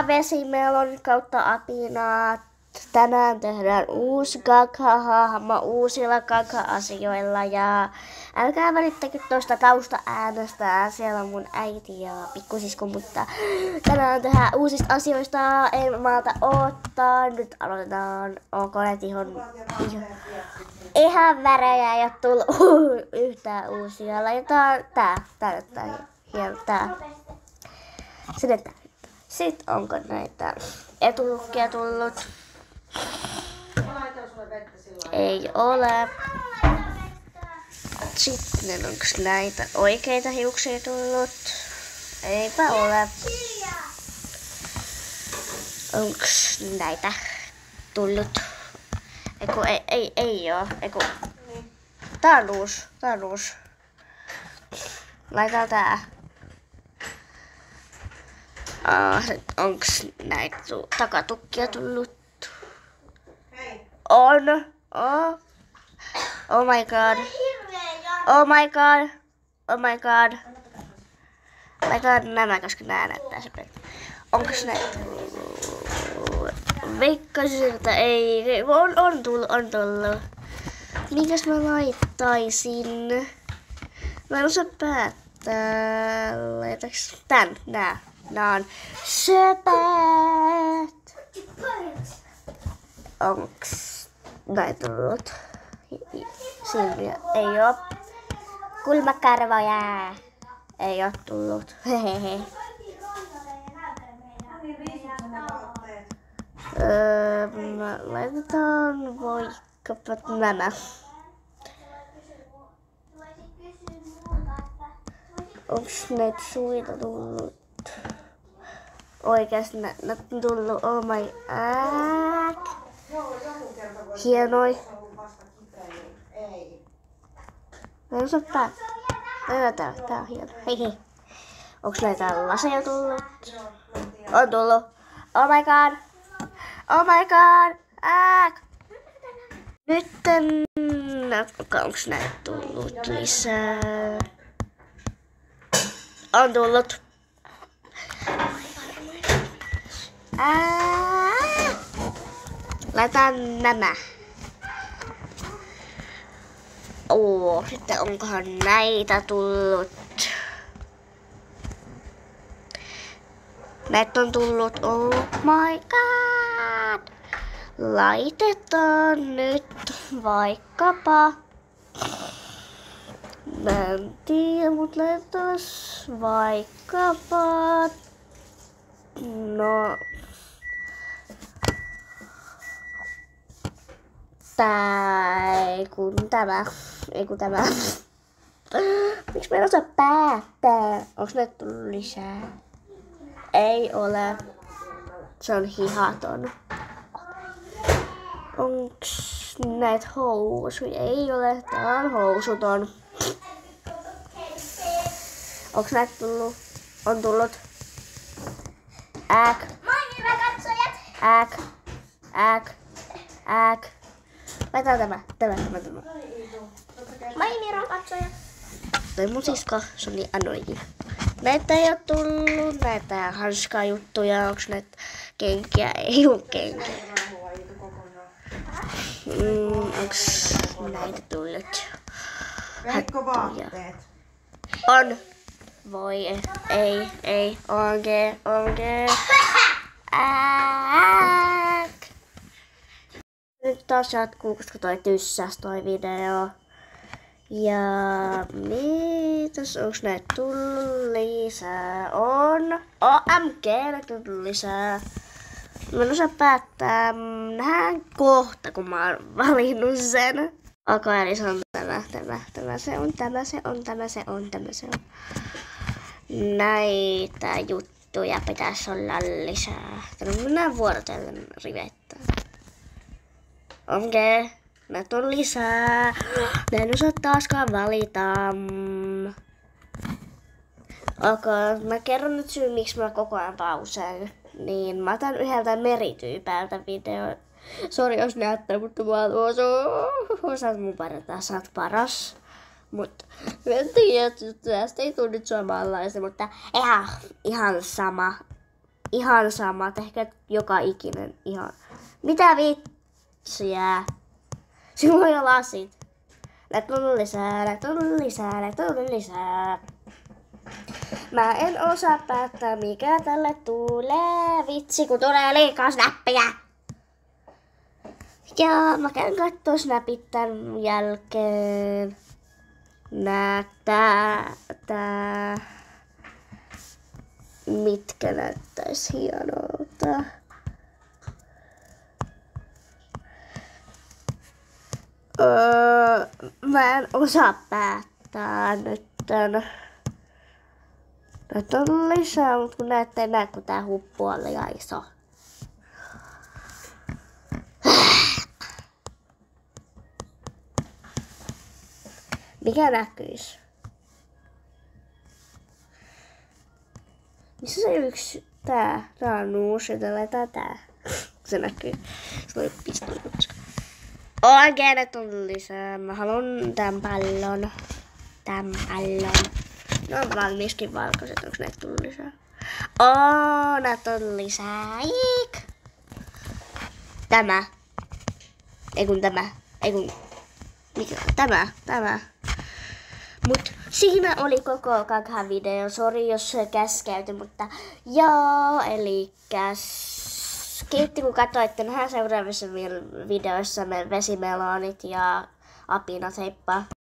Vesimelon kautta apinaat. Tänään tehdään uusi Gaga-hahmo uusilla Gaga-asioilla ja älkää välittäkö tuosta tausta-äänestä, siellä on mun äiti ja pikkusisko, mutta tänään tehdään uusista asioista, en malta odottaa, nyt aloitetaan, onko näitä ihan värejä, ei ole tullut yhtään uusia, laitetaan tää hieno tää, sinne tää. Sitten onko näitä etulukkia tullut? Ei ole. Sitten onko näitä oikeita hiuksia tullut? Eipä ole. Onko näitä tullut? Ei oo. Tää on uusi. Laitetaan tää. Onks näitä takatukkia tullut? On. Oh my god. Laitetaan nämä, koska nää näyttää sepeltä. Onks näitä? Veikkasin, että ei. On tullut. Mikäs mä laittaisin? Mä en osaa päättää. Laitaks tän? Nää on söpät. Onks näitä tullut? Silmiä ei oo. Kulmakarvoja. Ei oo tullut. Hehehe. Laitetaan vaikkapa nämä. Onks näitä suita tullut? Oikeesti näitä on tullut, oh my god. Hienoi. Mä en osaa päättää. Tää on hieno. Hei. Onks näitä laseja tullut? On tullut. Oh my god. Nytten. Onks näitä tullut lisää? On tullut. Laitetaan nämä. Sitten onkohan näitä tullut? Näitä on tullut, oh my god. Laitetaan nyt vaikkapa. Mä en tiedä, mut laitetaan vaikkapa. No. Ei kun tämä. Miksi mä en osaa päättää? Onks näitä tullut lisää? Ei ole. Se on hihaton. Onks näitä housuja? Ei ole. Tää on housuton. Onks näitä tullut? On tullut. Moi hyvä katsojat! Laitetaan tämä. Moi Miron katsojat! Toi mun sisko, se on niin annoikin. Näitä ei oo tullut, näitä hanskaa juttuja, onks näitä kenkiä? Ei oo kenkiä. Onks näitä tullut? Veikko-vaatteet. On. Voi, ei, onge. Nyt taas jatkuu, koska toi tyssäs toi video. Ja mitäs, onks näitä tullut lisää? On. OMG, näitä on tullut lisää. Mä en osaa päättää. Nähdään kohta, kun mä oon valinnut sen. Okay, eli se on tämä. Näitä juttuja pitäisi olla lisää. Mennään vuorotellen rivettään. Okei, näitä on lisää. Mä en osaa taaskaan valita. Mä kerron nyt syyn, miksi mä koko ajan pauseen. Niin, mä otan yhdeltä merityypältä video. Sori jos näyttää, mutta mä osaat mun parata, sä oot paras. Mutta en tiedä, että tästä ei tule nyt samanlaista, mutta ihan sama. ihan samat, ehkä joka ikinen ihan. Mitä vitsiä? Sinulla on jo lasit. Näitä on lisää, näitä on lisää, näitä on lisää. Mä en osaa päättää mikä tälle tulee. Vitsi kun tulee liikaa snappia. Ja mä käyn kattoo snapit tän jälkeen. Tää. Mitkä näyttäis hienolta. Mä en osaa päättää nyt. Näitä on lisää, mutta kun näette enää, kun tää huppu on liian iso. Mikä näkyis? Missä se yksi? Tää on uusi, joten laitetaan tää. Se näkyy. Se oli pistolla. Oikein, että on lisää. Mä haluan tän pallon. Ne on valmiiskin valkoiset. Onks näitä tullut lisää? Näitä on lisää. Tämä. Tämä. Mut siinä oli koko kakha-video. Sori jos se käskeytyi, mutta joo, elikäs. Kiitti kun katsoitte. Nähdään seuraavissa videoissa me vesimelonit ja apinat. Heippa!